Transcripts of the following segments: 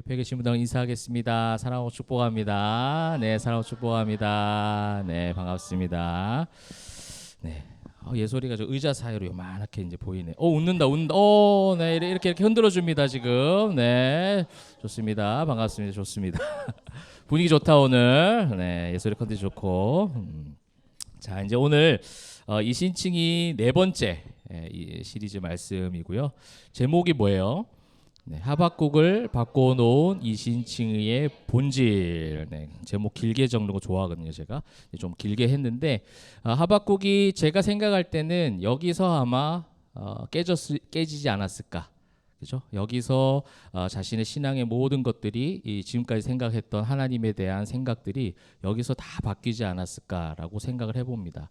옆에 계신 분들 인사하겠습니다. 사랑하고 축복합니다. 네, 사랑하고 축복합니다. 네, 반갑습니다. 네, 예솔이가 저 의자 사이로 요만하게 이제 보이네. 웃는다, 웃는다. 네, 이렇게 흔들어 줍니다 지금. 네, 좋습니다. 반갑습니다. 좋습니다. 분위기 좋다 오늘. 네, 예솔이 컨디션 좋고. 자, 이제 오늘 이신칭이 네 번째 이 시리즈 말씀이고요. 제목이 뭐예요? 네, 하박국을 바꿔놓은 이신칭의 본질. 네, 제목 길게 적는 거 좋아하거든요. 제가 좀 길게 했는데 하박국이 제가 생각할 때는 여기서 아마 깨지지 않았을까. 그죠? 여기서 자신의 신앙의 모든 것들이 지금까지 생각했던 하나님에 대한 생각들이 여기서 다 바뀌지 않았을까라고 생각을 해봅니다.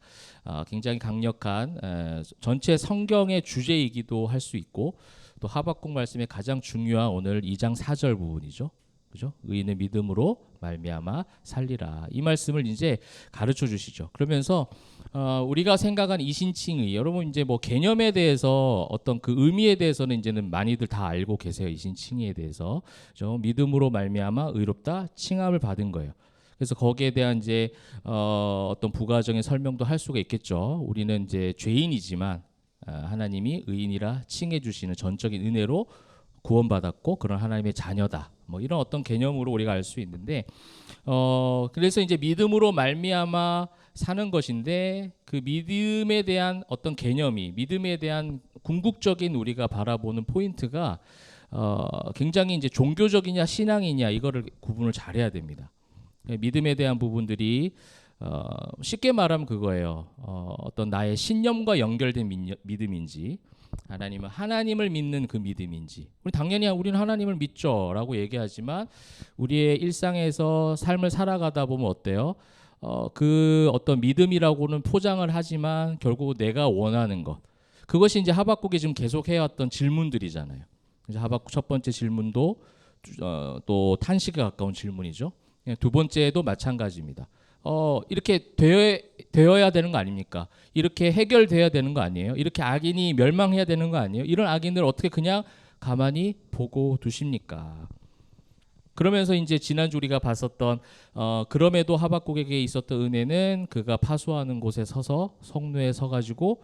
굉장히 강력한 전체 성경의 주제이기도 할 수 있고 또 하박국 말씀의 가장 중요한 오늘 2장 4절 부분이죠. 그죠? 의인의 믿음으로 말미암아 살리라. 이 말씀을 이제 가르쳐 주시죠. 그러면서 우리가 생각한 이신칭의 여러분 이제 뭐 개념에 대해서 어떤 그 의미에 대해서는 이제는 많이들 다 알고 계세요. 이신칭의에 대해서. 그죠? 믿음으로 말미암아 의롭다 칭함을 받은 거예요. 그래서 거기에 대한 이제 어떤 부가적인 설명도 할 수가 있겠죠. 우리는 이제 죄인이지만 하나님이 의인이라 칭해 주시는 전적인 은혜로 구원받았고 그런 하나님의 자녀다. 뭐 이런 어떤 개념으로 우리가 알 수 있는데 그래서 이제 믿음으로 말미암아 사는 것인데 그 믿음에 대한 어떤 개념이 믿음에 대한 궁극적인 우리가 바라보는 포인트가 굉장히 이제 종교적이냐 신앙이냐 이거를 구분을 잘해야 됩니다. 믿음에 대한 부분들이 쉽게 말하면 그거예요. 어떤 나의 신념과 연결된 믿음인지 아니면 하나님을 믿는 그 믿음인지. 당연히 우리는 하나님을 믿죠라고 얘기하지만 우리의 일상에서 삶을 살아가다 보면 어때요? 그 어떤 믿음이라고는 포장을 하지만 결국 내가 원하는 것. 그것이 이제 하박국이 지금 계속 해왔던 질문들이잖아요. 이제 하박국 첫 번째 질문도 또 탄식에 가까운 질문이죠. 두 번째도 마찬가지입니다. 이렇게 되어야 되는 거 아닙니까? 이렇게 해결돼야 되는 거 아니에요? 이렇게 악인이 멸망해야 되는 거 아니에요? 이런 악인들 어떻게 그냥 가만히 보고 두십니까? 그러면서 이제 지난주 우리가 봤었던 그럼에도 하박국에게 있었던 은혜는 그가 파수하는 곳에 서서 성루에 서가지고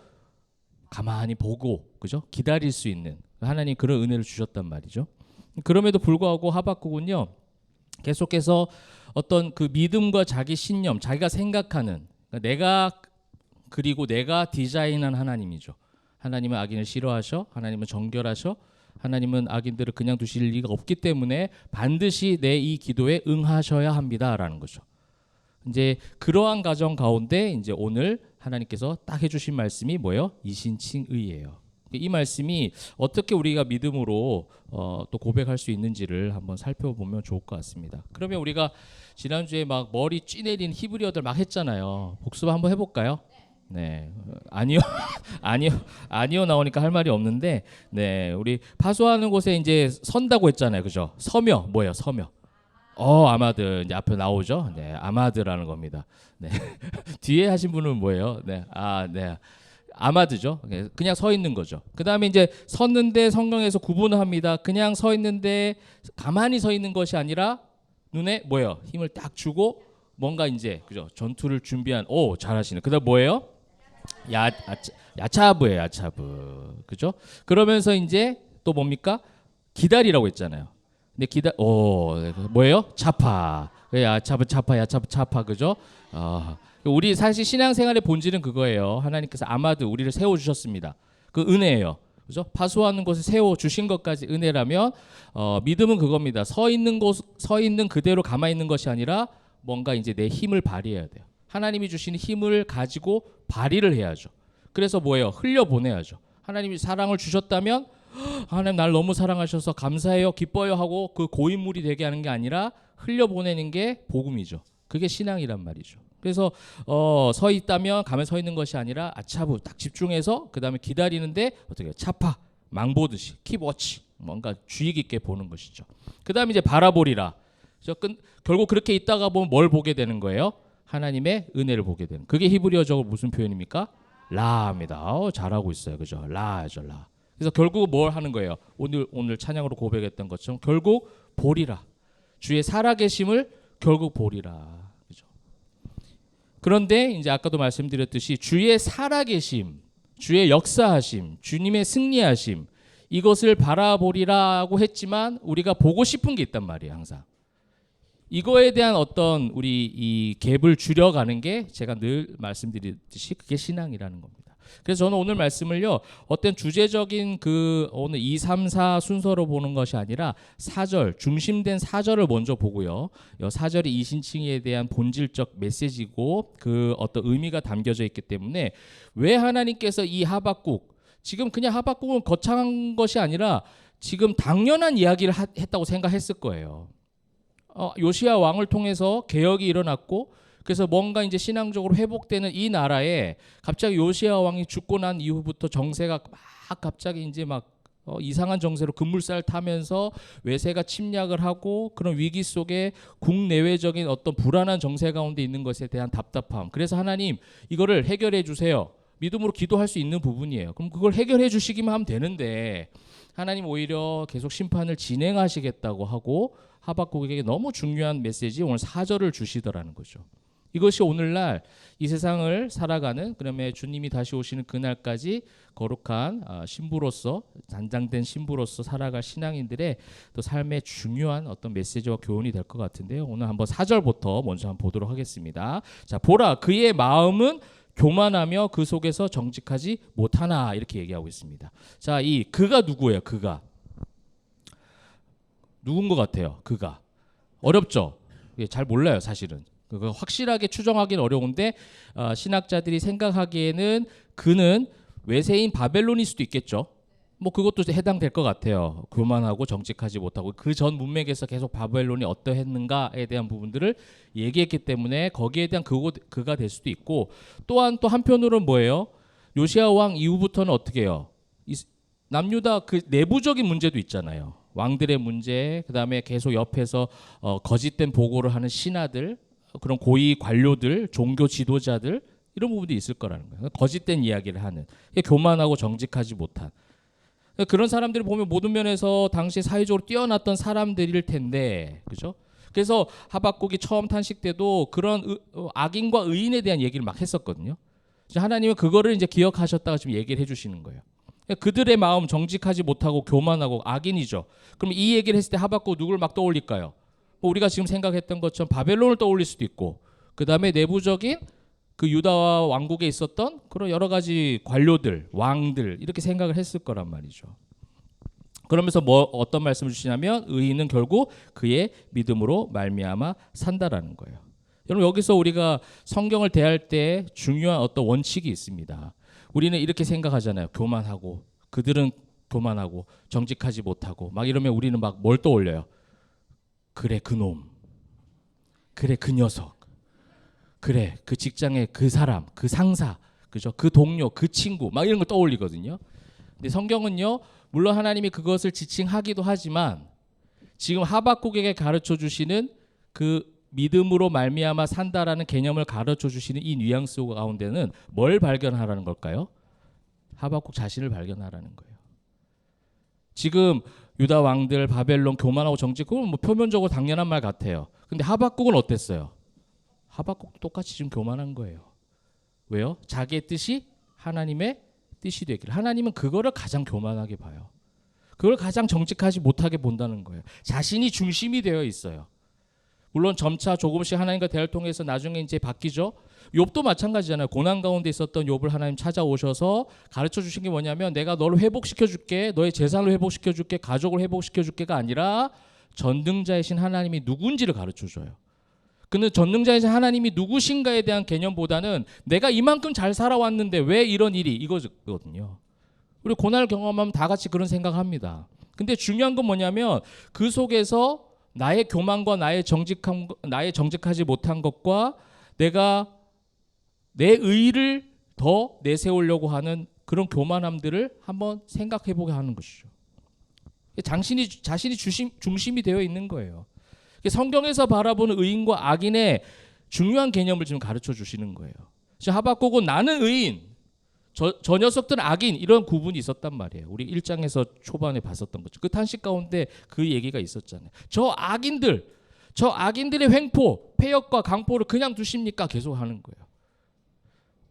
가만히 보고 그죠? 기다릴 수 있는 하나님 그런 은혜를 주셨단 말이죠. 그럼에도 불구하고 하박국은요 계속해서 어떤 그 믿음과 자기 신념, 자기가 생각하는 내가 디자인한 하나님이죠. 하나님은 악인을 싫어하셔, 하나님은 정결하셔, 하나님은 악인들을 그냥 두실 리가 없기 때문에 반드시 내 이 기도에 응하셔야 합니다라는 거죠. 이제 그러한 가정 가운데 이제 오늘 하나님께서 딱 해주신 말씀이 뭐예요? 이신칭의예요. 이 말씀이 어떻게 우리가 믿음으로 또 고백할 수 있는지를 한번 살펴보면 좋을 것 같습니다. 그러면 우리가 지난주에 막 머리 쥐내린 히브리어들 막 했잖아요. 복습 한번 해볼까요? 네, 아니요, 아니요 나오니까 할 말이 없는데, 네, 우리 파수하는 곳에 이제 선다고 했잖아요, 그죠? 서며 뭐예요, 서며? 아마드 이제 앞에 나오죠. 네, 아마드라는 겁니다. 네, 뒤에 하신 분은 뭐예요? 네, 네. 아마드죠. 그냥 서 있는 거죠. 그 다음에 이제 섰는데 성경에서 구분을 합니다. 그냥 서 있는데 가만히 서 있는 것이 아니라 눈에 뭐예요? 힘을 딱 주고 뭔가 이제 그죠? 전투를 준비한 잘하시네. 그다음 뭐예요? 야차브예요. 야차브. 그죠? 그러면서 이제 또 뭡니까? 기다리라고 했잖아요. 근데 뭐예요? 차파. 야차브 차파 야차브 차파 그죠? 우리 사실 신앙생활의 본질은 그거예요. 하나님께서 아마도 우리를 세워주셨습니다. 그 은혜예요. 그죠? 파수하는 곳에 세워주신 것까지 은혜라면 믿음은 그겁니다. 서 있는 그대로 가만히 있는 것이 아니라 뭔가 이제 내 힘을 발휘해야 돼요. 하나님이 주시는 힘을 가지고 발휘를 해야죠. 그래서 뭐예요? 흘려보내야죠. 하나님이 사랑을 주셨다면 하나님 날 너무 사랑하셔서 감사해요, 기뻐요 하고 그 고인물이 되게 하는 게 아니라 흘려보내는 게 복음이죠. 그게 신앙이란 말이죠. 그래서 서 있다면 가만히 서 있는 것이 아니라 아차부 딱 집중해서 그 다음에 기다리는데 어떻게 차파 망보듯이 킵워치 뭔가 주의 깊게 보는 것이죠. 그 다음에 이제 바라보리라. 결국 그렇게 있다가 보면 뭘 보게 되는 거예요? 하나님의 은혜를 보게 되는. 그게 히브리어적으로 무슨 표현입니까? 라입니다. 잘하고 있어요, 그죠? 라죠, 라. 그래서 결국 뭘 하는 거예요? 오늘 찬양으로 고백했던 것처럼 결국 보리라. 주의 살아계심을 결국 보리라. 그죠? 그런데 이제 아까도 말씀드렸듯이 주의 살아계심, 주의 역사하심, 주님의 승리하심 이것을 바라보리라고 했지만 우리가 보고 싶은 게 있단 말이에요. 항상. 이거에 대한 어떤 우리 이 갭을 줄여가는 게 제가 늘 말씀드렸듯이 그게 신앙이라는 겁니다. 그래서 저는 오늘 말씀을요 어떤 주제적인 그 오늘 2, 3, 4 순서로 보는 것이 아니라 4절 중심된 4절을 먼저 보고요. 4절이 이신칭에 대한 본질적 메시지고 그 어떤 의미가 담겨져 있기 때문에 왜 하나님께서 이 하박국 지금 그냥 하박국은 거창한 것이 아니라 지금 당연한 이야기를 했다고 생각했을 거예요. 요시야 왕을 통해서 개혁이 일어났고 그래서 뭔가 이제 신앙적으로 회복되는 이 나라에 갑자기 요시야 왕이 죽고 난 이후부터 정세가 막 갑자기 이제 막 이상한 정세로 급물살 타면서 외세가 침략을 하고 그런 위기 속에 국내외적인 어떤 불안한 정세 가운데 있는 것에 대한 답답함. 그래서 하나님 이거를 해결해 주세요. 믿음으로 기도할 수 있는 부분이에요. 그럼 그걸 해결해 주시기만 하면 되는데 하나님 오히려 계속 심판을 진행하시겠다고 하고 하박국에게 너무 중요한 메시지 오늘 4절을 주시더라는 거죠. 이것이 오늘날 이 세상을 살아가는 그러면 주님이 다시 오시는 그날까지 거룩한 신부로서 단장된 신부로서 살아갈 신앙인들의 또 삶의 중요한 어떤 메시지와 교훈이 될 것 같은데요. 오늘 한번 4절부터 먼저 한번 보도록 하겠습니다. 자, 보라 그의 마음은 교만하며 그 속에서 정직하지 못하나 이렇게 얘기하고 있습니다. 자, 이 그가 누구예요? 그가 누군 것 같아요? 그가 어렵죠? 잘 몰라요, 사실은. 그거 확실하게 추정하기는 어려운데 신학자들이 생각하기에는 그는 외세인 바벨론일 수도 있겠죠. 뭐 그것도 해당될 것 같아요. 교만하고 정직하지 못하고 그 전 문맥에서 계속 바벨론이 어떠했는가에 대한 부분들을 얘기했기 때문에 거기에 대한 그가 될 수도 있고 또한 또 한편으로는 뭐예요? 요시야 왕 이후부터는 어떻게 해요? 남유다 그 내부적인 문제도 있잖아요. 왕들의 문제, 그다음에 계속 옆에서 거짓된 보고를 하는 신하들, 그런 고위 관료들, 종교 지도자들 이런 부분도 있을 거라는 거예요. 거짓된 이야기를 하는 교만하고 정직하지 못한 그런 사람들을 보면 모든 면에서 당시 사회적으로 뛰어났던 사람들일 텐데, 그죠? 그래서 하박국이 처음 탄식 때도 그런 악인과 의인에 대한 얘기를 막 했었거든요. 하나님은 그거를 이제 기억하셨다가 지금 얘기를 해주시는 거예요. 그들의 마음 정직하지 못하고 교만하고 악인이죠. 그럼 이 얘기를 했을 때 하박국 누굴 막 떠올릴까요? 우리가 지금 생각했던 것처럼 바벨론을 떠올릴 수도 있고 그 다음에 내부적인 그 유다와 왕국에 있었던 그런 여러 가지 관료들, 왕들 이렇게 생각을 했을 거란 말이죠. 그러면서 어떤 말씀을 주시냐면 의인은 결국 그의 믿음으로 말미암아 산다라는 거예요. 여러분 여기서 우리가 성경을 대할 때 중요한 어떤 원칙이 있습니다. 우리는 이렇게 생각하잖아요. 교만하고 그들은 교만하고 정직하지 못하고 막 이러면 우리는 막 뭘 떠올려요? 그래 그놈, 그래 그 녀석, 그래 그 직장의 그 사람, 그 상사, 그죠? 그 동료, 그 친구 막 이런 걸 떠올리거든요. 근데 성경은요 물론 하나님이 그것을 지칭하기도 하지만 지금 하박국에게 가르쳐 주시는 그 믿음으로 말미암아 산다라는 개념을 가르쳐 주시는 이 뉘앙스 가운데는 뭘 발견하라는 걸까요? 하박국 자신을 발견하라는 거예요. 지금 유다 왕들 바벨론 교만하고 정직 그건 뭐 표면적으로 당연한 말 같아요. 근데 하박국은 어땠어요? 하박국도 똑같이 지금 교만한 거예요. 왜요? 자기의 뜻이 하나님의 뜻이 되기를. 하나님은 그거를 가장 교만하게 봐요. 그걸 가장 정직하지 못하게 본다는 거예요. 자신이 중심이 되어 있어요. 물론 점차 조금씩 하나님과 대화를 통해서 나중에 이제 바뀌죠. 욥도 마찬가지잖아요. 고난 가운데 있었던 욥을 하나님 찾아오셔서 가르쳐 주신 게 뭐냐면 내가 너를 회복시켜 줄게. 너의 재산을 회복시켜 줄게. 가족을 회복시켜 줄게가 아니라 전능자이신 하나님이 누군지를 가르쳐 줘요. 근데 전능자이신 하나님이 누구신가에 대한 개념보다는 내가 이만큼 잘 살아왔는데 왜 이런 일이 이거거든요. 우리 고난을 경험하면 다 같이 그런 생각합니다. 근데 중요한 건 뭐냐면 그 속에서 나의 교만과 나의 정직하지 못한 것과 내가 내 의의를 더 내세우려고 하는 그런 교만함들을 한번 생각해보게 하는 것이죠. 자신이 중심이 되어 있는 거예요. 성경에서 바라보는 의인과 악인의 중요한 개념을 지금 가르쳐 주시는 거예요. 하박국은 나는 의인, 저 녀석들은 악인 이런 구분이 있었단 말이에요. 우리 1장에서 초반에 봤었던 거죠. 그 탄식 가운데 그 얘기가 있었잖아요. 저 악인들의 횡포, 폐역과 강포를 그냥 두십니까? 계속 하는 거예요.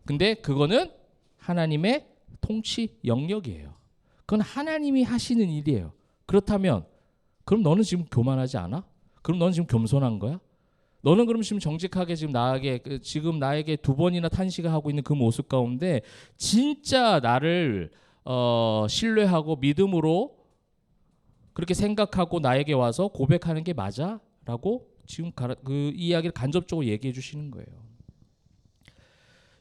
근데 그거는 하나님의 통치 영역이에요. 그건 하나님이 하시는 일이에요. 그렇다면 그럼 너는 지금 교만하지 않아? 그럼 너는 지금 겸손한 거야? 너는 그럼 지금 정직하게 지금 나에게 두 번이나 탄식을 하고 있는 그 모습 가운데 진짜 나를 신뢰하고 믿음으로 그렇게 생각하고 나에게 와서 고백하는 게 맞아? 라고 지금 그 이야기를 간접적으로 얘기해 주시는 거예요.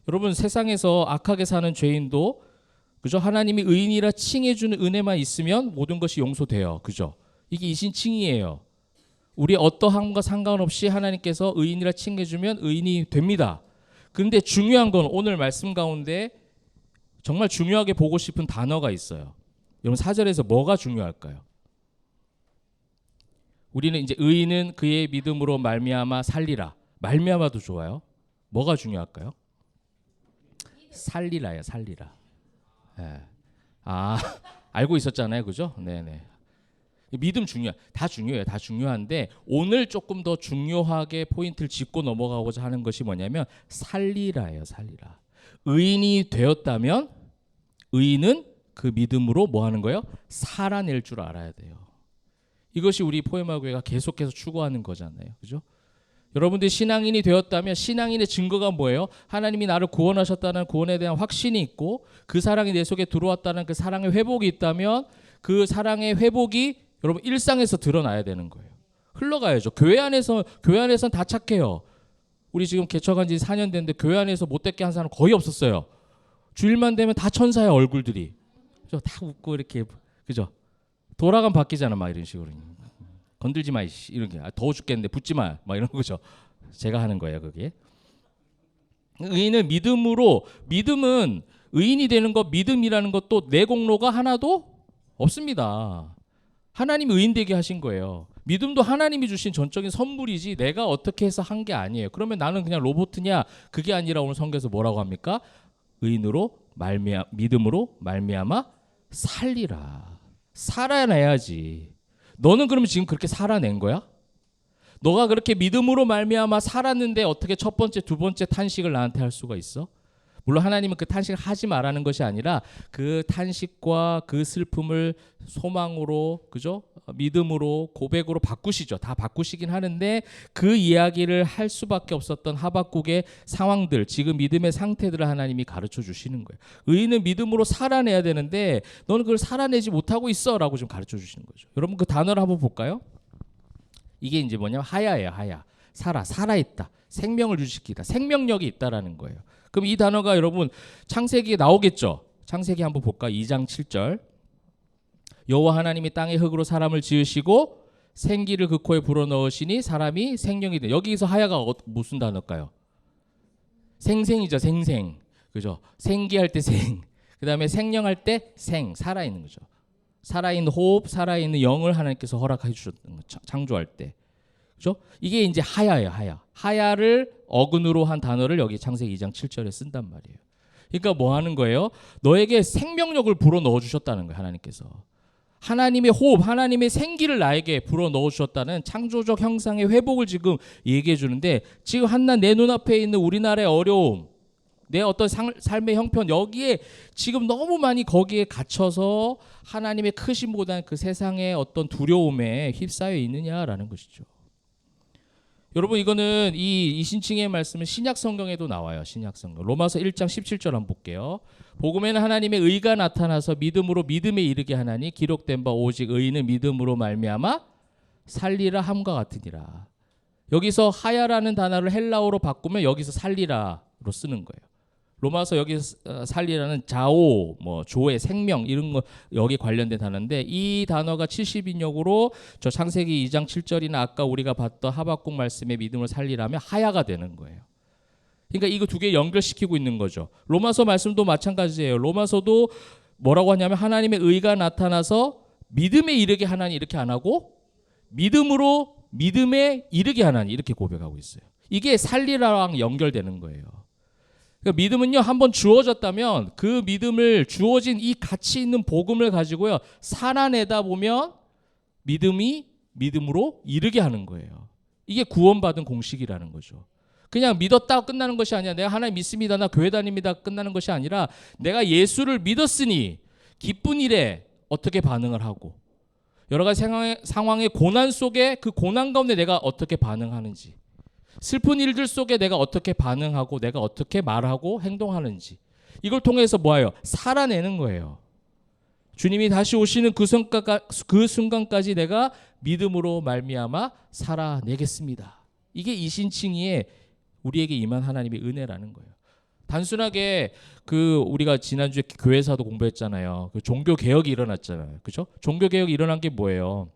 여러분, 세상에서 악하게 사는 죄인도 그죠? 하나님이 의인이라 칭해 주는 은혜만 있으면 모든 것이 용서돼요. 그죠? 이게 이신칭이에요. 우리 어떠함과 상관없이 하나님께서 의인이라 칭해 주면 의인이 됩니다. 그런데 중요한 건 오늘 말씀 가운데 정말 중요하게 보고 싶은 단어가 있어요. 여러분, 4절에서 뭐가 중요할까요? 우리는 이제 의인은 그의 믿음으로 말미암아 살리라. 말미암아도 좋아요. 뭐가 중요할까요? 살리라요, 살리라. 네. 알고 있었잖아요, 그죠? 네네. 믿음 다 중요해요. 다 중요한데 오늘 조금 더 중요하게 포인트를 짚고 넘어가고자 하는 것이 뭐냐면 살리라예요. 살리라. 의인이 되었다면 의인은 그 믿음으로 뭐 하는 거예요? 살아낼 줄 알아야 돼요. 이것이 우리 포에마 교회가 계속해서 추구하는 거잖아요. 그죠? 여러분들이 신앙인이 되었다면 신앙인의 증거가 뭐예요? 하나님이 나를 구원하셨다는 구원에 대한 확신이 있고 그 사랑이 내 속에 들어왔다는 그 사랑의 회복이 있다면 그 사랑의 회복이 여러분 일상에서 드러나야 되는 거예요. 흘러가야죠. 교회 안에서는 다 착해요. 우리 지금 개척한 지 4년 됐는데 교회 안에서 못됐게 한 사람 거의 없었어요. 주일만 되면 다 천사의 얼굴들이. 그죠? 다 웃고 이렇게 그죠? 돌아가면 바뀌잖아 막 이런 식으로. 건들지 마 이런 게 더워 죽겠는데 붙지 마 막 이런 거죠. 제가 하는 거예요, 그게. 의인은 믿음은 의인이 되는 것, 믿음이라는 것도 내 공로가 하나도 없습니다. 하나님이 의인 되게 하신 거예요. 믿음도 하나님이 주신 전적인 선물이지 내가 어떻게 해서 한 게 아니에요. 그러면 나는 그냥 로봇이냐? 그게 아니라 오늘 성경에서 뭐라고 합니까? 믿음으로 말미암아 살리라. 살아내야지. 너는 그러면 지금 그렇게 살아낸 거야? 너가 그렇게 믿음으로 말미암아 살았는데 어떻게 첫 번째, 두 번째 탄식을 나한테 할 수가 있어? 물론 하나님은 그 탄식을 하지 말라는 것이 아니라 그 탄식과 그 슬픔을 소망으로, 그죠? 믿음으로, 고백으로 바꾸시죠. 다 바꾸시긴 하는데 그 이야기를 할 수밖에 없었던 하박국의 상황들, 지금 믿음의 상태들을 하나님이 가르쳐 주시는 거예요. 의인은 믿음으로 살아내야 되는데 너는 그걸 살아내지 못하고 있어라고 좀 가르쳐 주시는 거죠. 여러분 그 단어를 한번 볼까요? 이게 이제 뭐냐면 하야예요. 하야. 살아있다. 생명을 유지시키다. 생명력이 있다라는 거예요. 그럼 이 단어가 여러분 창세기에 나오겠죠. 창세기 한번 볼까? 2장 7절. 여호와 하나님이 땅의 흙으로 사람을 지으시고 생기를 그 코에 불어넣으시니 사람이 생명이 돼. 여기서 하야가 무슨 단어일까요? 생생이죠. 생생. 그죠? 생기할 때 생. 그다음에 생령할 때 생. 살아있는 거죠. 살아있는 호흡, 살아있는 영을 하나님께서 허락해 주셨던 거죠. 창조할 때. 그죠? 이게 이제 하야예요. 하야. 하야를 어근으로 한 단어를 여기 창세기 2장 7절에 쓴단 말이에요. 그러니까 뭐 하는 거예요? 너에게 생명력을 불어 넣어 주셨다는 거예요. 하나님께서. 하나님의 호흡, 하나님의 생기를 나에게 불어 넣어 주셨다는 창조적 형상의 회복을 지금 얘기해 주는데 지금 한낱 내 눈앞에 있는 우리나라의 어려움, 내 어떤 삶의 형편 여기에 지금 너무 많이 거기에 갇혀서 하나님의 크심보다는 그 세상의 어떤 두려움에 휩싸여 있느냐라는 것이죠. 여러분 이거는 이 이신칭의 말씀은 신약 성경에도 나와요. 신약 성경. 로마서 1장 17절 한번 볼게요. 복음에는 하나님의 의가 나타나서 믿음으로 믿음에 이르게 하나니 기록된 바 오직 의인은 믿음으로 말미암아 살리라 함과 같으니라. 여기서 하야라는 단어를 헬라어로 바꾸면 여기서 살리라로 쓰는 거예요. 로마서 여기 살리라는 자오, 조의 생명 이런 거 여기 관련된 단어인데 이 단어가 70인역으로 저 창세기 2장 7절이나 아까 우리가 봤던 하박국 말씀의 믿음을 살리라면 하야가 되는 거예요. 그러니까 이거 두 개 연결시키고 있는 거죠. 로마서 말씀도 마찬가지예요. 로마서도 뭐라고 하냐면 하나님의 의가 나타나서 믿음에 이르게 하나니 이렇게 안 하고 믿음으로 믿음에 이르게 하나니 이렇게 고백하고 있어요. 이게 살리라랑 연결되는 거예요. 그러니까 믿음은요, 한번 주어졌다면 그 믿음을 주어진 이 가치 있는 복음을 가지고요 살아내다 보면 믿음이 믿음으로 이르게 하는 거예요. 이게 구원받은 공식이라는 거죠. 그냥 믿었다고 끝나는 것이 아니라 내가 하나님 믿습니다, 나 교회 다닙니다 끝나는 것이 아니라 내가 예수를 믿었으니 기쁜 일에 어떻게 반응을 하고 여러 가지 상황의 고난 속에 그 고난 가운데 내가 어떻게 반응하는지, 슬픈 일들 속에 내가 어떻게 반응하고 내가 어떻게 말하고 행동하는지, 이걸 통해서 뭐예요? 살아내는 거예요. 주님이 다시 오시는 그 순간까지 내가 믿음으로 말미암아 살아내겠습니다. 이게 이신칭의의 우리에게 임한 하나님의 은혜라는 거예요. 단순하게 우리가 지난주에 교회사도 공부했잖아요. 그 종교 개혁이 일어났잖아요. 그죠? 종교 개혁이 일어난 게 뭐예요?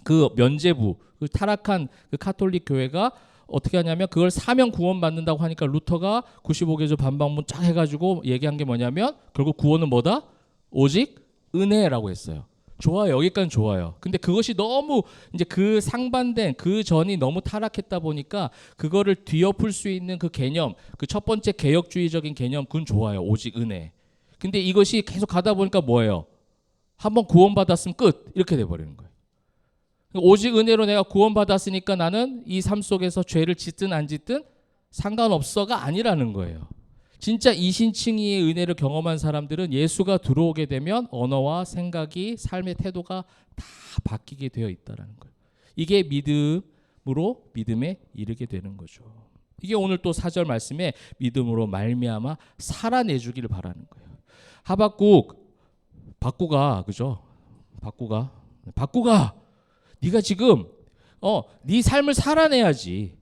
그 면죄부, 그 타락한 그 카톨릭 교회가 어떻게 하냐면 그걸 사면 구원받는다고 하니까 루터가 95개조 반박문 쫙 해가지고 얘기한 게 뭐냐면 결국 구원은 뭐다? 오직 은혜라고 했어요. 좋아요. 여기까지는 좋아요. 근데 그것이 너무 이제 그 상반된 그 전이 너무 타락했다 보니까 그거를 뒤엎을 수 있는 그 개념, 그 첫 번째 개혁주의적인 개념, 그건 좋아요. 오직 은혜. 근데 이것이 계속 가다 보니까 뭐예요? 한번 구원받았으면 끝. 이렇게 돼버리는 거예요. 오직 은혜로 내가 구원받았으니까 나는 이 삶 속에서 죄를 짓든 안 짓든 상관없어가 아니라는 거예요. 진짜 이신칭의의 은혜를 경험한 사람들은 예수가 들어오게 되면 언어와 생각이, 삶의 태도가 다 바뀌게 되어 있다는 거예요. 이게 믿음으로 믿음에 이르게 되는 거죠. 이게 오늘 또 4절 말씀에 믿음으로 말미암아 살아내주기를 바라는 거예요. 하박국 바꾸가, 그죠? 바꾸가 네가 지금 네 삶을 살아내야지.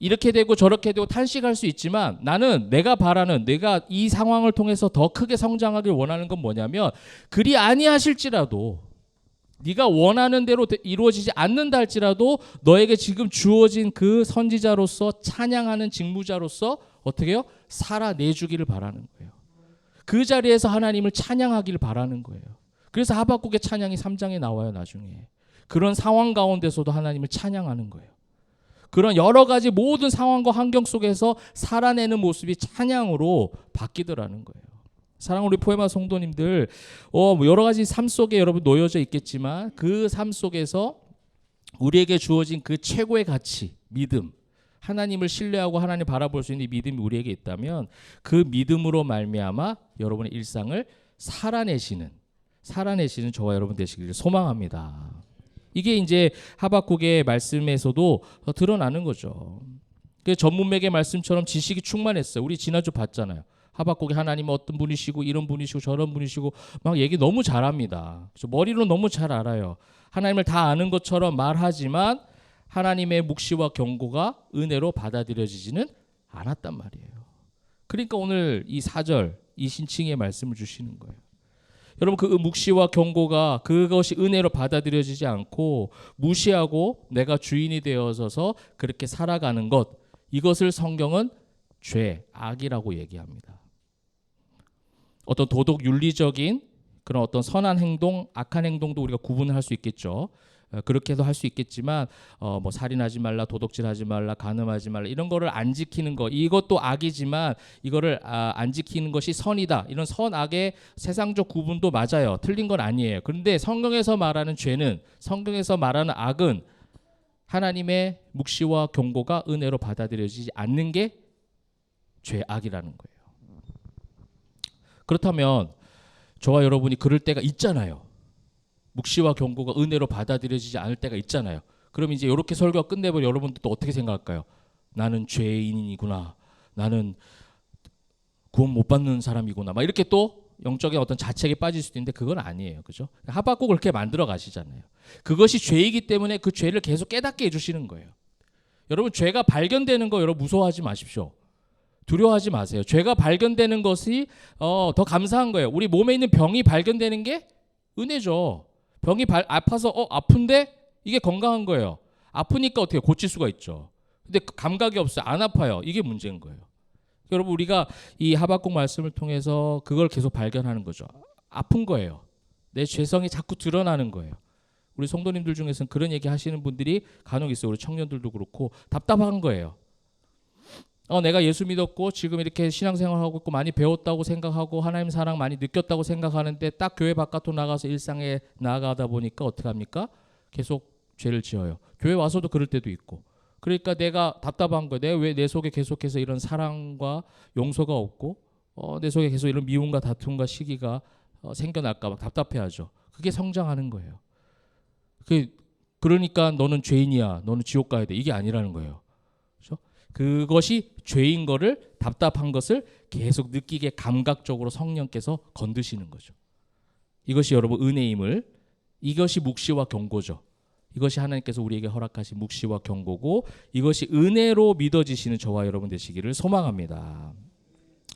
이렇게 되고 저렇게 되고 탄식할 수 있지만 나는 내가 이 상황을 통해서 더 크게 성장하길 원하는 건 뭐냐면 그리 아니하실지라도 네가 원하는 대로 이루어지지 않는다 할지라도 너에게 지금 주어진 그 선지자로서 찬양하는 직무자로서 어떻게 해요? 살아내주기를 바라는 거예요. 그 자리에서 하나님을 찬양하기를 바라는 거예요. 그래서 하박국의 찬양이 3장에 나와요. 나중에 그런 상황 가운데서도 하나님을 찬양하는 거예요. 그런 여러 가지 모든 상황과 환경 속에서 살아내는 모습이 찬양으로 바뀌더라는 거예요. 사랑하는 우리 포에마 성도님들, 여러 가지 삶 속에 여러분 놓여져 있겠지만 그 삶 속에서 우리에게 주어진 그 최고의 가치, 믿음, 하나님을 신뢰하고 하나님 바라볼 수 있는 믿음이 우리에게 있다면 그 믿음으로 말미암아 여러분의 일상을 살아내시는 저와 여러분 되시기를 소망합니다. 이게 이제 하박국의 말씀에서도 드러나는 거죠. 그 전문맥의 말씀처럼 지식이 충만했어요. 우리 지난주 봤잖아요. 하박국이 하나님은 어떤 분이시고 이런 분이시고 저런 분이시고 막 얘기 너무 잘합니다. 머리로 너무 잘 알아요. 하나님을 다 아는 것처럼 말하지만 하나님의 묵시와 경고가 은혜로 받아들여지지는 않았단 말이에요. 그러니까 오늘 이 4절 이 신칭의 말씀을 주시는 거예요. 여러분 그 묵시와 경고가 그것이 은혜로 받아들여지지 않고 무시하고 내가 주인이 되어서서 그렇게 살아가는 것, 이것을 성경은 죄, 악이라고 얘기합니다. 어떤 도덕 윤리적인 그런 어떤 선한 행동, 악한 행동도 우리가 구분할 수 있겠죠. 그렇게 해서 할 수 있겠지만 뭐 살인하지 말라, 도덕질하지 말라, 간음하지 말라 이런 거를 안 지키는 거, 이것도 악이지만 이거를 안 지키는 것이 선이다. 이런 선악의 세상적 구분도 맞아요. 틀린 건 아니에요. 그런데 성경에서 말하는 죄는, 성경에서 말하는 악은 하나님의 묵시와 경고가 은혜로 받아들여지지 않는 게 죄악이라는 거예요. 그렇다면 저와 여러분이 그럴 때가 있잖아요. 묵시와 경고가 은혜로 받아들여지지 않을 때가 있잖아요. 그럼 이제 이렇게 설교가 끝내버려 여러분들 또 어떻게 생각할까요? 나는 죄인이구나. 나는 구원 못 받는 사람이구나. 막 이렇게 또 영적인 어떤 자책에 빠질 수도 있는데 그건 아니에요. 그죠? 하박국을 그렇게 만들어 가시잖아요. 그것이 죄이기 때문에 그 죄를 계속 깨닫게 해주시는 거예요. 여러분 죄가 발견되는 거 여러분 무서워하지 마십시오. 두려워하지 마세요. 죄가 발견되는 것이 더 감사한 거예요. 우리 몸에 있는 병이 발견되는 게 은혜죠. 병이 아파서 아픈데 이게 건강한 거예요. 아프니까 어떻게 고칠 수가 있죠. 근데 감각이 없어요. 안 아파요. 이게 문제인 거예요. 여러분 우리가 이 하박국 말씀을 통해서 그걸 계속 발견하는 거죠. 아픈 거예요. 내 죄성이 자꾸 드러나는 거예요. 우리 성도님들 중에서는 그런 얘기 하시는 분들이 간혹 있어요. 우리 청년들도 그렇고 답답한 거예요. 내가 예수 믿었고 지금 이렇게 신앙생활하고 있고 많이 배웠다고 생각하고 하나님 사랑 많이 느꼈다고 생각하는데 딱 교회 바깥으로 나가서 일상에 나아가다 보니까 어떻게 합니까? 계속 죄를 지어요. 교회 와서도 그럴 때도 있고. 그러니까 내가 답답한 거예요. 내가 왜 내 속에 계속해서 이런 사랑과 용서가 없고 내 속에 계속 이런 미움과 다툼과 시기가 생겨날까 봐 답답해하죠. 그게 성장하는 거예요. 그러니까 너는 죄인이야. 너는 지옥 가야 돼. 이게 아니라는 거예요. 그렇죠? 그것이 죄인 거를 답답한 것을 계속 느끼게 감각적으로 성령께서 건드시는 거죠. 이것이 여러분 은혜임을 이것이 묵시와 경고죠. 이것이 하나님께서 우리에게 허락하신 묵시와 경고고 이것이 은혜로 믿어지시는 저와 여러분 되시기를 소망합니다.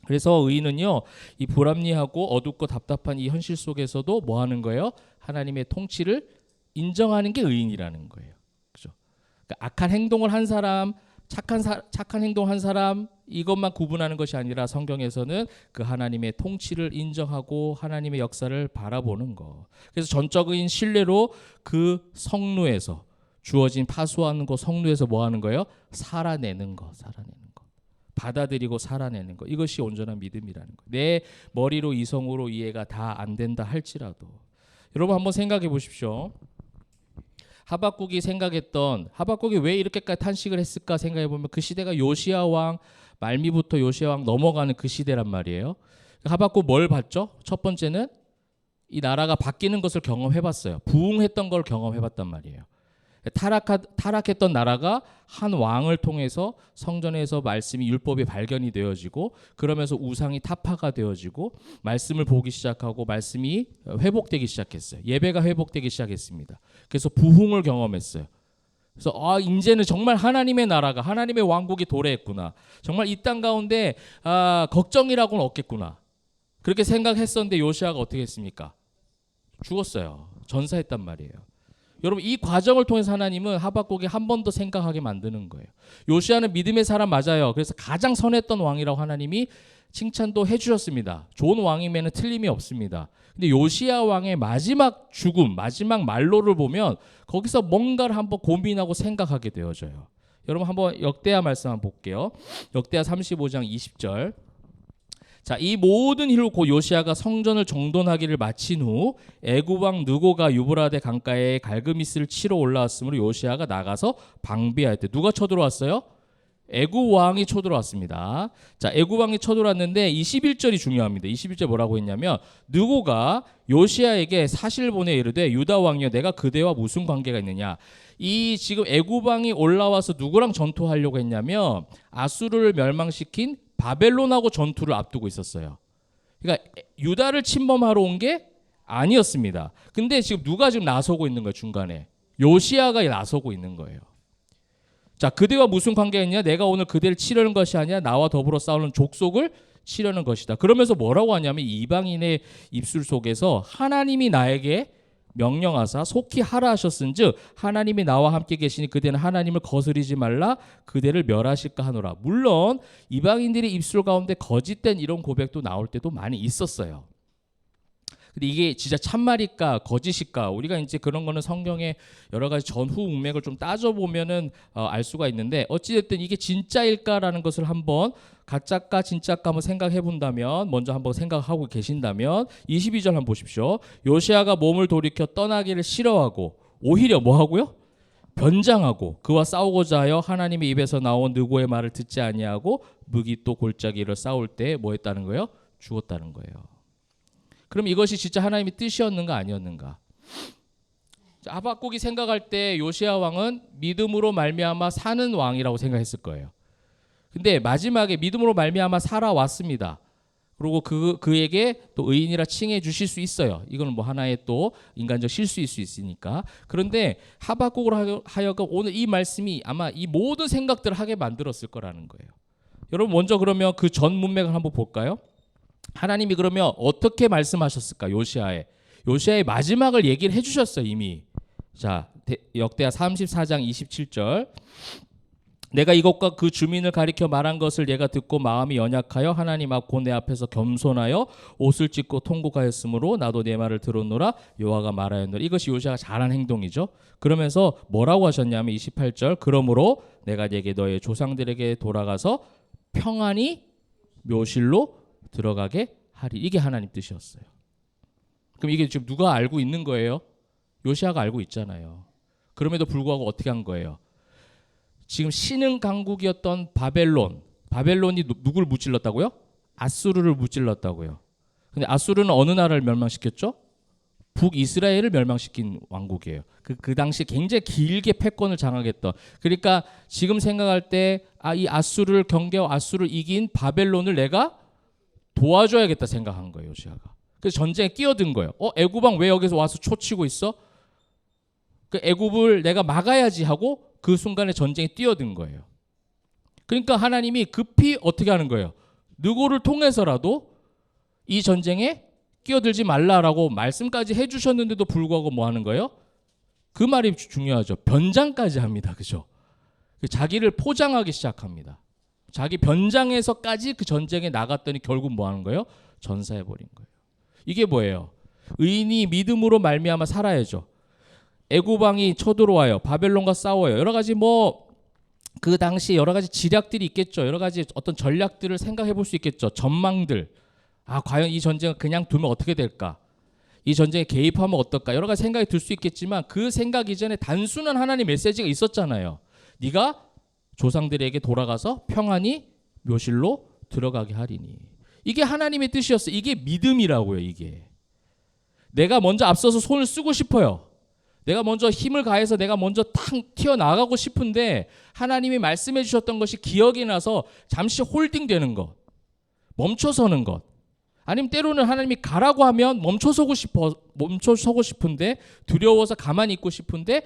그래서 의인은요 이 불합리하고 어둡고 답답한 이 현실 속에서도 뭐 하는 거예요? 하나님의 통치를 인정하는 게 의인이라는 거예요. 그죠? 그러니까 악한 행동을 한 사람, 착한 행동을 한 사람 이것만 구분하는 것이 아니라 성경에서는 그 하나님의 통치를 인정하고 하나님의 역사를 바라보는 거. 그래서 전적인 신뢰로 그 성루에서 주어진 파수하는 거 성루에서 뭐 하는 거예요? 살아내는 거. 받아들이고 살아내는 거. 이것이 온전한 믿음이라는 거. 내 머리로 이성으로 이해가 다 안 된다 할지라도 여러분 한번 생각해 보십시오. 하박국이 왜 이렇게까지 탄식을 했을까 생각해 보면 그 시대가 요시야 왕 말미부터 요시야 왕 넘어가는 그 시대란 말이에요. 하박국 뭘 봤죠? 첫 번째는 이 나라가 바뀌는 것을 경험해 봤어요. 부흥했던 걸 경험해 봤단 말이에요. 타락했던 나라가 한 왕을 통해서 성전에서 말씀이 율법이 발견이 되어지고 그러면서 우상이 타파가 되어지고 말씀을 보기 시작하고 말씀이 회복되기 시작했어요. 예배가 회복되기 시작했습니다. 그래서 부흥을 경험했어요. 그래서 이제는 정말 하나님의 나라가 하나님의 왕국이 도래했구나. 정말 이 땅 가운데 걱정이라고는 없겠구나. 그렇게 생각했었는데 요시아가 어떻게 했습니까? 죽었어요. 전사했단 말이에요. 여러분 이 과정을 통해서 하나님은 하박국이 한 번 더 생각하게 만드는 거예요. 요시아는 믿음의 사람 맞아요. 그래서 가장 선했던 왕이라고 하나님이 칭찬도 해주셨습니다. 좋은 왕이면 틀림이 없습니다. 근데 요시아 왕의 마지막 죽음, 마지막 말로를 보면 거기서 뭔가를 한번 고민하고 생각하게 되어져요. 여러분 한번 역대하 말씀 한번 볼게요. 역대하 35장 20절. 자, 이 모든 일로 곧 요시아가 성전을 정돈하기를 마친 후 애굽 왕 느고가 유브라데 강가에 갈그미스를 치러 올라왔으므로 요시아가 나가서 방비할 때 누가 쳐들어왔어요? 애굽 왕이 쳐들어왔습니다. 자, 애굽 왕이 쳐들어왔는데 21절이 중요합니다. 21절 뭐라고 했냐면 느고가 요시아에게 사실 보내 이르되 유다 왕이여 내가 그대와 무슨 관계가 있느냐. 이 지금 애굽 왕이 올라와서 누구랑 전투하려고 했냐면 아수르를 멸망시킨 바벨론하고 전투를 앞두고 있었어요. 그러니까 유다를 침범하러 온 게 아니었습니다. 근데 지금 누가 지금 나서고 있는 거예요? 중간에 요시아가 나서고 있는 거예요. 자, 그대와 무슨 관계가 있냐? 내가 오늘 그대를 치려는 것이 아니라 나와 더불어 싸우는 족속을 치려는 것이다. 그러면서 뭐라고 하냐면 이방인의 입술 속에서 하나님이 나에게 명령하사 속히 하라 하셨은즉 하나님이 나와 함께 계시니 그대는 하나님을 거스리지 말라 그대를 멸하실까 하노라. 물론 이방인들의 입술 가운데 거짓된 이런 고백도 나올 때도 많이 있었어요. 근데 이게 진짜 참말일까 거짓일까 우리가 이제 그런 거는 성경의 여러 가지 전후 문맥을 좀 따져보면은 알 수가 있는데 어찌됐든 이게 진짜일까라는 것을 한번 가짜까 진짜까 한번 생각해 본다면 먼저 한번 생각하고 계신다면 22절 한번 보십시오. 요시아가 몸을 돌이켜 떠나기를 싫어하고 오히려 뭐 하고요? 변장하고 그와 싸우고자 하여 하나님의 입에서 나온 느고의 말을 듣지 아니하고 무기 또 골짜기를 싸울 때 뭐 했다는 거예요? 죽었다는 거예요. 그럼 이것이 진짜 하나님의 뜻이었는가 아니었는가? 하박국이 생각할 때 요시아 왕은 믿음으로 말미암아 사는 왕이라고 생각했을 거예요. 근데 마지막에 믿음으로 말미암아 살아왔습니다. 그리고 그에게 또 의인이라 칭해 주실 수 있어요. 이거는 뭐 하나의 또 인간적 실수일 수 있으니까. 그런데 하박국으로 하여금 오늘 이 말씀이 아마 이 모든 생각들을 하게 만들었을 거라는 거예요. 여러분 먼저 그러면 그 전 문맥을 한번 볼까요? 하나님이 그러면 어떻게 말씀하셨을까? 요시아의 마지막을 얘기를 해주셨어요 이미. 자, 역대하 34장 27절. 내가 이것과 그 주민을 가리켜 말한 것을 얘가 듣고 마음이 연약하여 하나님 앞 곧 내 앞에서 겸손하여 옷을 찢고 통곡하였으므로 나도 내 말을 들었노라 여호와가 말하였노라. 이것이 요시아가 잘한 행동이죠. 그러면서 뭐라고 하셨냐면 28절. 그러므로 내가 네게 너의 조상들에게 돌아가서 평안히 묘실로 들어가게 하리. 이게 하나님 뜻이었어요. 그럼 이게 지금 누가 알고 있는 거예요? 요시야가 알고 있잖아요. 그럼에도 불구하고 어떻게 한 거예요? 지금 신흥 강국이었던 바벨론이 누굴 무찔렀다고요? 아수르를 무찔렀다고요. 근데 아수르는 어느 나라를 멸망시켰죠? 북이스라엘을 멸망시킨 왕국이에요. 그 당시 굉장히 길게 패권을 장악했던. 그러니까 지금 생각할 때 이 아수르를 경계하고 아수르를 이긴 바벨론을 내가 도와줘야겠다 생각한 거예요, 요시야가. 그래서 전쟁에 끼어든 거예요. 애굽 왕 왜 여기서 와서 초치고 있어? 그 애굽을 내가 막아야지 하고 그 순간에 전쟁에 뛰어든 거예요. 그러니까 하나님이 급히 어떻게 하는 거예요? 누구를 통해서라도 이 전쟁에 끼어들지 말라라고 말씀까지 해주셨는데도 불구하고 뭐 하는 거예요? 그 말이 중요하죠. 변장까지 합니다. 그죠? 자기를 포장하기 시작합니다. 자기 변장에서까지 그 전쟁에 나갔더니 결국 뭐 하는 거예요? 전사해버린 거예요. 이게 뭐예요? 의인이 믿음으로 말미암아 살아야죠. 애굽 왕이 쳐들어와요. 바벨론과 싸워요. 여러 가지 그 당시 여러 가지 지략들이 있겠죠. 여러 가지 어떤 전략들을 생각해 볼 수 있겠죠. 전망들. 과연 이 전쟁을 그냥 두면 어떻게 될까? 이 전쟁에 개입하면 어떨까? 여러 가지 생각이 들 수 있겠지만 그 생각 이전에 단순한 하나님 메시지가 있었잖아요. 네가 조상들에게 돌아가서 평안히 묘실로 들어가게 하리니. 이게 하나님의 뜻이었어요. 이게 믿음이라고요. 이게. 내가 먼저 앞서서 손을 쓰고 싶어요. 내가 먼저 힘을 가해서 내가 먼저 탁 튀어나가고 싶은데 하나님이 말씀해 주셨던 것이 기억이 나서 잠시 홀딩되는 것. 멈춰서는 것. 아니면 때로는 하나님이 가라고 하면 멈춰서고 싶은데 두려워서 가만히 있고 싶은데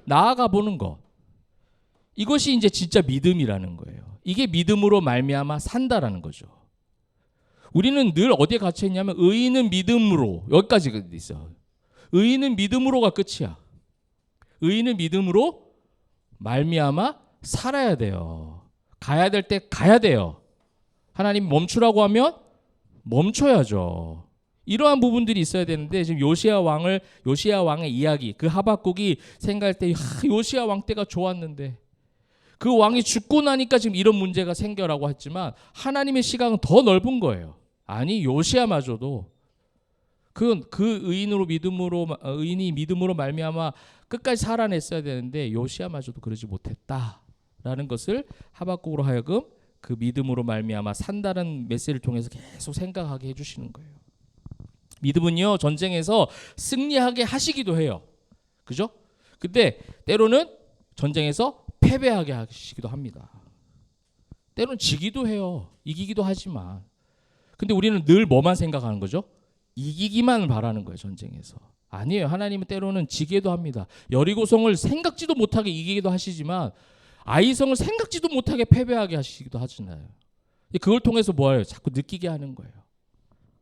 나아가 보는 것. 이것이 이제 진짜 믿음이라는 거예요. 이게 믿음으로 말미암아 산다라는 거죠. 우리는 늘 어디에 갇혀 있냐면 의인은 믿음으로 여기까지 있어요. 의인은 믿음으로가 끝이야. 의인은 믿음으로 말미암아 살아야 돼요. 가야 될 때 가야 돼요. 하나님 멈추라고 하면 멈춰야죠. 이러한 부분들이 있어야 되는데 지금 요시야 왕의 이야기, 그 하박국이 생각할 때 요시야 왕 때가 좋았는데 그 왕이 죽고 나니까 지금 이런 문제가 생겨라고 했지만 하나님의 시각은 더 넓은 거예요. 아니 요시야마저도 그 의인이 믿음으로 말미암아 끝까지 살아냈어야 되는데 요시야마저도 그러지 못했다라는 것을 하박국으로 하여금 그 믿음으로 말미암아 산다는 메시지를 통해서 계속 생각하게 해주시는 거예요. 믿음은요 전쟁에서 승리하게 하시기도 해요. 그죠? 근데 때로는 전쟁에서 패배하게 하시기도 합니다. 때로는 지기도 해요. 이기기도 하지만. 근데 우리는 늘 뭐만 생각하는 거죠? 이기기만 바라는 거예요. 전쟁에서. 아니에요. 하나님은 때로는 지기도 합니다. 여리고성을 생각지도 못하게 이기기도 하시지만 아이성을 생각지도 못하게 패배하게 하시기도 하잖아요. 그걸 통해서 뭐예요? 자꾸 느끼게 하는 거예요.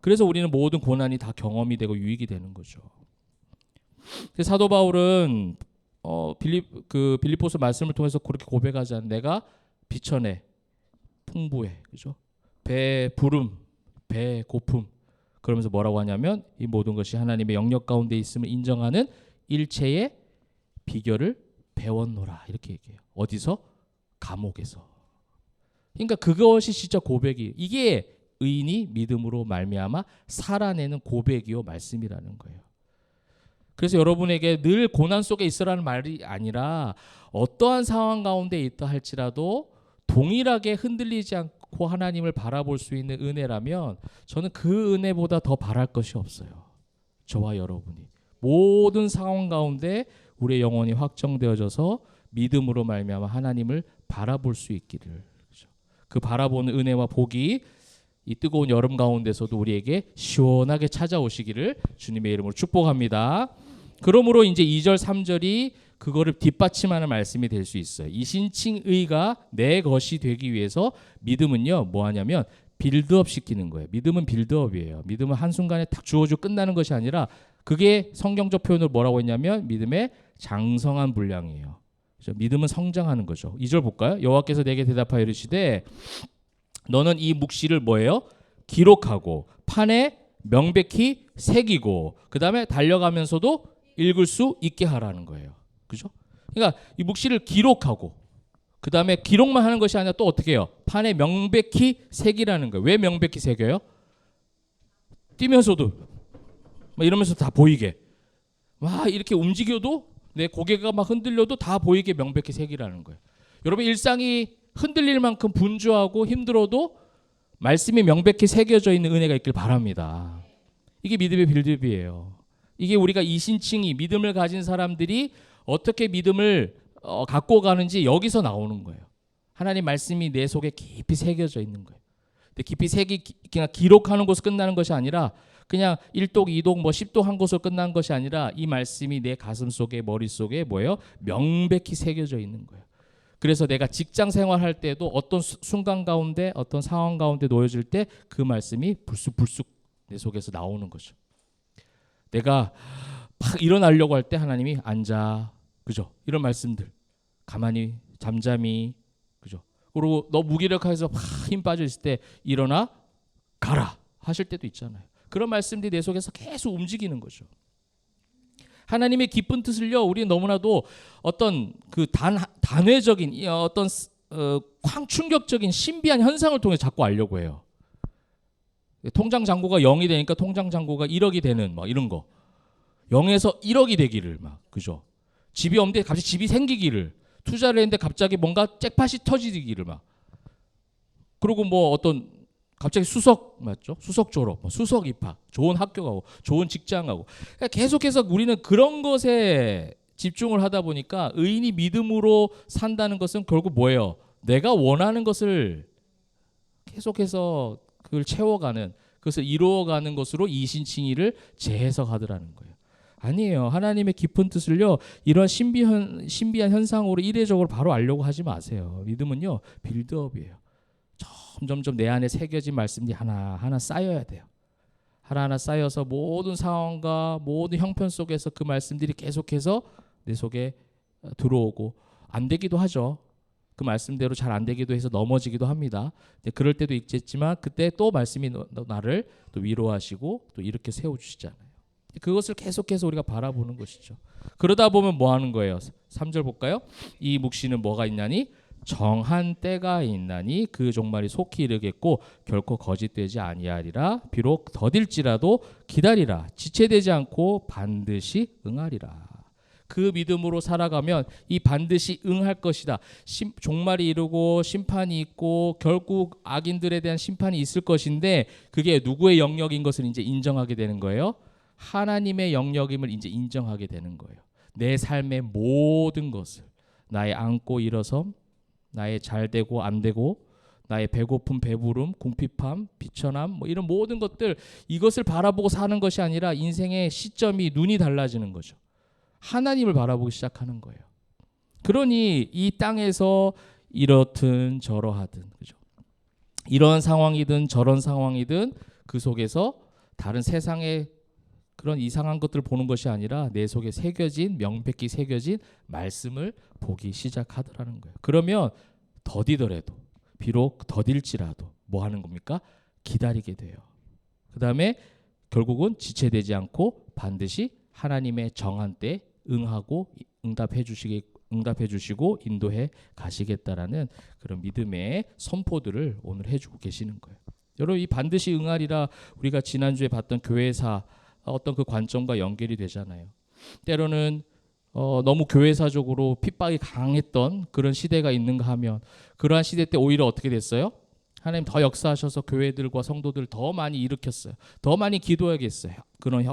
그래서 우리는 모든 고난이 다 경험이 되고 유익이 되는 거죠. 사도 바울은 빌립보서 말씀을 통해서 그렇게 고백하지 않는 내가 비천해 풍부해, 그죠? 배 부름, 배 고픔. 그러면서 뭐라고 하냐면 이 모든 것이 하나님의 영역 가운데 있음을 인정하는 일체의 비결을 배웠노라 이렇게 얘기해요. 어디서? 감옥에서. 그러니까 그것이 진짜 고백이 이게 의인이 믿음으로 말미암아 살아내는 고백이요 말씀이라는 거예요. 그래서 여러분에게 늘 고난 속에 있으라는 말이 아니라 어떠한 상황 가운데 있다 할지라도 동일하게 흔들리지 않고 하나님을 바라볼 수 있는 은혜라면 저는 그 은혜보다 더 바랄 것이 없어요. 저와 여러분이 모든 상황 가운데 우리의 영혼이 확정되어져서 믿음으로 말미암아 하나님을 바라볼 수 있기를. 그 바라보는 은혜와 복이 이 뜨거운 여름 가운데서도 우리에게 시원하게 찾아오시기를 주님의 이름으로 축복합니다. 그러므로 이제 2절 3절이 그거를 뒷받침하는 말씀이 될 수 있어요. 이신칭의가 내 것이 되기 위해서 믿음은요 뭐 하냐면 빌드업 시키는 거예요. 믿음은 빌드업이에요. 믿음은 한순간에 딱 주어지고 끝나는 것이 아니라 그게 성경적 표현으로 뭐라고 했냐면 믿음의 장성한 분량이에요. 그렇죠? 믿음은 성장하는 거죠. 2절 볼까요? 여호와께서 내게 대답하여 이르시되 너는 이 묵시를 뭐예요? 기록하고 판에 명백히 새기고 그 다음에 달려가면서도 읽을 수 있게 하라는 거예요. 그죠? 그러니까 이 묵시를 기록하고 그 다음에 기록만 하는 것이 아니라 또 어떻게 해요? 판에 명백히 새기라는 거예요. 왜 명백히 새겨요? 뛰면서도 막 이러면서 다 보이게 막 이렇게 움직여도 내 고개가 막 흔들려도 다 보이게 명백히 새기라는 거예요. 여러분 일상이 흔들릴 만큼 분주하고 힘들어도 말씀이 명백히 새겨져 있는 은혜가 있길 바랍니다. 이게 믿음의 빌드업이에요. 이게 우리가 이신칭이 믿음을 가진 사람들이 어떻게 믿음을 갖고 가는지 여기서 나오는 거예요. 하나님 말씀이 내 속에 깊이 새겨져 있는 거예요. 근데 깊이 그냥 기록하는 것으로 끝나는 것이 아니라 그냥 1독, 2독, 10독 한 것으로 끝난 것이 아니라 이 말씀이 내 가슴 속에 머릿속에 뭐예요? 명백히 새겨져 있는 거예요. 그래서 내가 직장 생활할 때도 어떤 순간 가운데 어떤 상황 가운데 놓여질 때 그 말씀이 불쑥불쑥 내 속에서 나오는 거죠. 내가 막 일어나려고 할 때 하나님이 앉아, 그죠? 이런 말씀들 가만히 잠잠히, 그죠? 그리고 너 무기력해서 막 힘 빠져 있을 때 일어나 가라 하실 때도 있잖아요. 그런 말씀들이 내 속에서 계속 움직이는 거죠. 하나님의 기쁜 뜻을요, 우리는 너무나도 어떤 그 단회적인 어떤 충격적인 신비한 현상을 통해 자꾸 알려고 해요. 통장 잔고가 0이 되니까 통장 잔고가 1억이 되는 막 이런 거. 0에서 1억이 되기를 막, 그죠? 집이 없는데 갑자기 집이 생기기를, 투자를 했는데 갑자기 뭔가 잭팟이 터지기를 막. 그리고 뭐 어떤 갑자기 수석 맞죠? 수석 졸업, 수석 입학, 좋은 학교 가고, 좋은 직장 가고. 그러니까 계속해서 우리는 그런 것에 집중을 하다 보니까 의인이 믿음으로 산다는 것은 결국 뭐예요? 내가 원하는 것을 계속해서 그걸 채워가는, 그것을 이루어가는 것으로 이신칭의를 재해석하더라는 거예요. 아니에요. 하나님의 깊은 뜻을요, 이런 신비한 현상으로 이례적으로 바로 알려고 하지 마세요. 믿음은요, 빌드업이에요. 점점점 내 안에 새겨진 말씀이 하나하나 쌓여야 돼요. 하나하나 쌓여서 모든 상황과 모든 형편 속에서 그 말씀들이 계속해서 내 속에 들어오고, 안 되기도 하죠. 그 말씀대로 잘 안 되기도 해서 넘어지기도 합니다. 그럴 때도 있겠지만 그때 또 말씀이 나를 또 위로하시고 또 이렇게 세워주시잖아요. 그것을 계속해서 우리가 바라보는 것이죠. 그러다 보면 뭐 하는 거예요? 3절 볼까요? 이 묵시는 뭐가 있나니? 정한 때가 있나니 그 종말이 속히 이르겠고 결코 거짓되지 아니하리라. 비록 더딜지라도 기다리라. 지체되지 않고 반드시 응하리라. 그 믿음으로 살아가면 이 반드시 응할 것이다. 종말이 이르고 심판이 있고 결국 악인들에 대한 심판이 있을 것인데, 그게 누구의 영역인 것을 이제 인정하게 되는 거예요. 하나님의 영역임을 이제 인정하게 되는 거예요. 내 삶의 모든 것을, 나의 앉고 일어섬, 나의 잘되고 안되고, 나의 배고픔 배부름, 궁핍함, 비천함, 뭐 이런 모든 것들, 이것을 바라보고 사는 것이 아니라 인생의 시점이, 눈이 달라지는 거죠. 하나님을 바라보기 시작하는 거예요. 그러니 이 땅에서 이렇든 저러하든, 그죠? 이런 상황이든 저런 상황이든 그 속에서 다른 세상의 그런 이상한 것들을 보는 것이 아니라 내 속에 새겨진, 명백히 새겨진 말씀을 보기 시작하더라는 거예요. 그러면 더디더라도, 비록 더딜지라도 뭐 하는 겁니까? 기다리게 돼요. 그 다음에 결국은 지체되지 않고 반드시 하나님의 정한 때 응하고 응답해 주시고 인도해 가시겠다라는 그런 믿음의 선포들을 오늘 해주고 계시는 거예요. 여러분, 이 반드시 응하리라, 우리가 지난주에 봤던 교회사 어떤 그 관점과 연결이 되잖아요. 때로는 너무 교회사적으로 핍박이 강했던 그런 시대가 있는가 하면, 그러한 시대 때 오히려 어떻게 됐어요? 하나님 더 역사하셔서 교회들과 성도들 더 많이 일으켰어요. 더 많이 기도하겠어요. 그런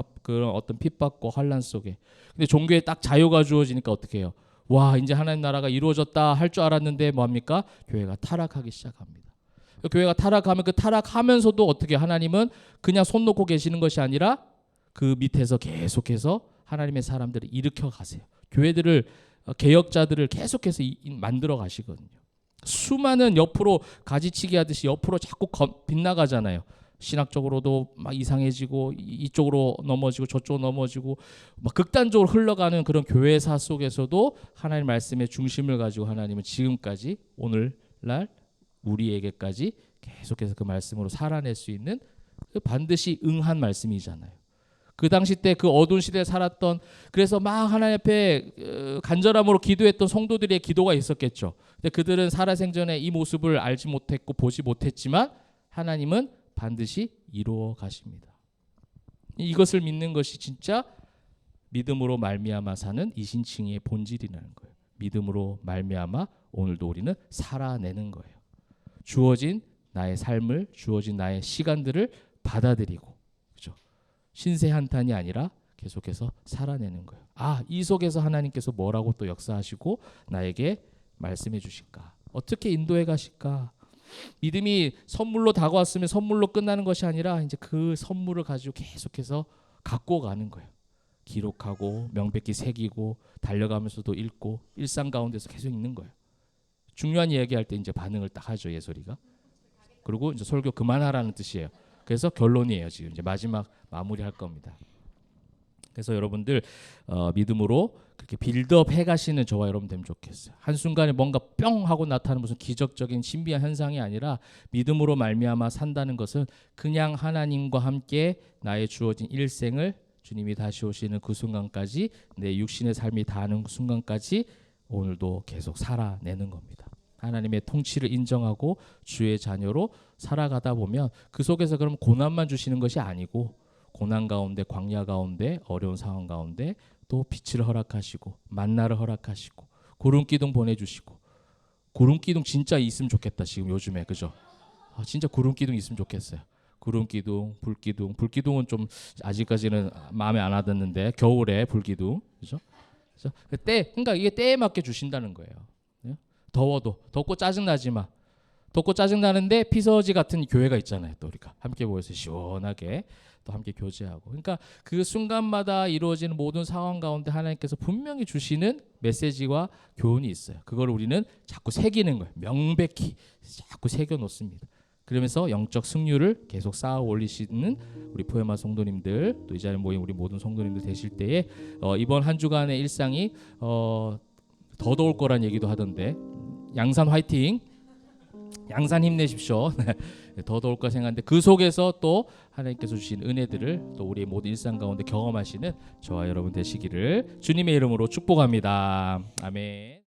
어떤 핍박과 환란 속에. 근데 종교에 딱 자유가 주어지니까 어떻게 해요? 와, 이제 하나님 나라가 이루어졌다 할 줄 알았는데 뭐합니까? 교회가 타락하기 시작합니다. 교회가 타락하면 그 타락하면서도 어떻게, 하나님은 그냥 손 놓고 계시는 것이 아니라 그 밑에서 계속해서 하나님의 사람들을 일으켜 가세요. 교회들을, 개혁자들을 계속해서 만들어 가시거든요. 수많은 옆으로 가지치기 하듯이 옆으로 자꾸 빗나가잖아요. 신학적으로도 막 이상해지고, 이쪽으로 넘어지고 저쪽으로 넘어지고, 막 극단적으로 흘러가는 그런 교회사 속에서도 하나님의 말씀의 중심을 가지고 하나님은 지금까지, 오늘날 우리에게까지 계속해서 그 말씀으로 살아낼 수 있는, 반드시 응한 말씀이잖아요. 그 당시 때 그 어두운 시대에 살았던, 그래서 막 하나님 앞에 간절함으로 기도했던 성도들의 기도가 있었겠죠. 근데 그들은 살아생전에 이 모습을 알지 못했고 보지 못했지만 하나님은 반드시 이루어 가십니다. 이것을 믿는 것이 진짜 믿음으로 말미암아 사는 이신칭의 본질이라는 거예요. 믿음으로 말미암아 오늘도 우리는 살아내는 거예요. 주어진 나의 삶을, 주어진 나의 시간들을 받아들이고, 그렇죠? 신세 한탄이 아니라 계속해서 살아내는 거예요. 이 속에서 하나님께서 뭐라고 또 역사하시고 나에게 말씀해 주실까? 어떻게 인도해 가실까? 믿음이 선물로 다가왔으면 선물로 끝나는 것이 아니라 이제 그 선물을 가지고 계속해서 갖고 가는 거예요. 기록하고 명백히 새기고 달려가면서도 읽고 일상 가운데서 계속 읽는 거예요. 중요한 이야기할 때 이제 반응을 딱 하죠, 예솔이가. 그리고 이제 설교 그만하라는 뜻이에요. 그래서 결론이에요. 지금 이제 마지막 마무리할 겁니다. 그래서 여러분들 믿음으로 그렇게 빌드업 해가시는 저와 여러분 되면 좋겠어요. 한순간에 뭔가 뿅 하고 나타나는 무슨 기적적인 신비한 현상이 아니라 믿음으로 말미암아 산다는 것은 그냥 하나님과 함께 나의 주어진 일생을 주님이 다시 오시는 그 순간까지, 내 육신의 삶이 다하는 그 순간까지 오늘도 계속 살아내는 겁니다. 하나님의 통치를 인정하고 주의 자녀로 살아가다 보면 그 속에서 그럼 고난만 주시는 것이 아니고, 고난 가운데, 광야 가운데, 어려운 상황 가운데 또 빛을 허락하시고 만나를 허락하시고 구름 기둥 보내주시고, 구름 기둥 진짜 있으면 좋겠다 지금 요즘에, 그죠? 진짜 구름 기둥 있으면 좋겠어요. 구름 기둥, 불 기둥. 불 기둥은 좀 아직까지는 마음에 안 와닿는데 겨울에 불 기둥, 그죠? 그래서 그러니까 이게 때에 맞게 주신다는 거예요. 더워도 덥고 짜증 나지 마. 덥고 짜증 나는데 피서지 같은 교회가 있잖아요. 또 우리가 함께 모여서 시원하게 또 함께 교제하고. 그러니까 그 순간마다 이루어지는 모든 상황 가운데 하나님께서 분명히 주시는 메시지와 교훈이 있어요. 그걸 우리는 자꾸 새기는 거예요. 명백히 자꾸 새겨 놓습니다. 그러면서 영적 승률을 계속 쌓아 올리시는 우리 포에마 성도님들, 또 이 자리에 모인 우리 모든 성도님들 되실 때에 이번 한 주간의 일상이 더 더울 거란 얘기도 하던데, 양산 화이팅, 양산 힘내십시오. 더 더울 거 생각하는데 그 속에서 또 하나님께서 주신 은혜들을 또 우리의 모든 일상 가운데 경험하시는 저와 여러분 되시기를 주님의 이름으로 축복합니다. 아멘.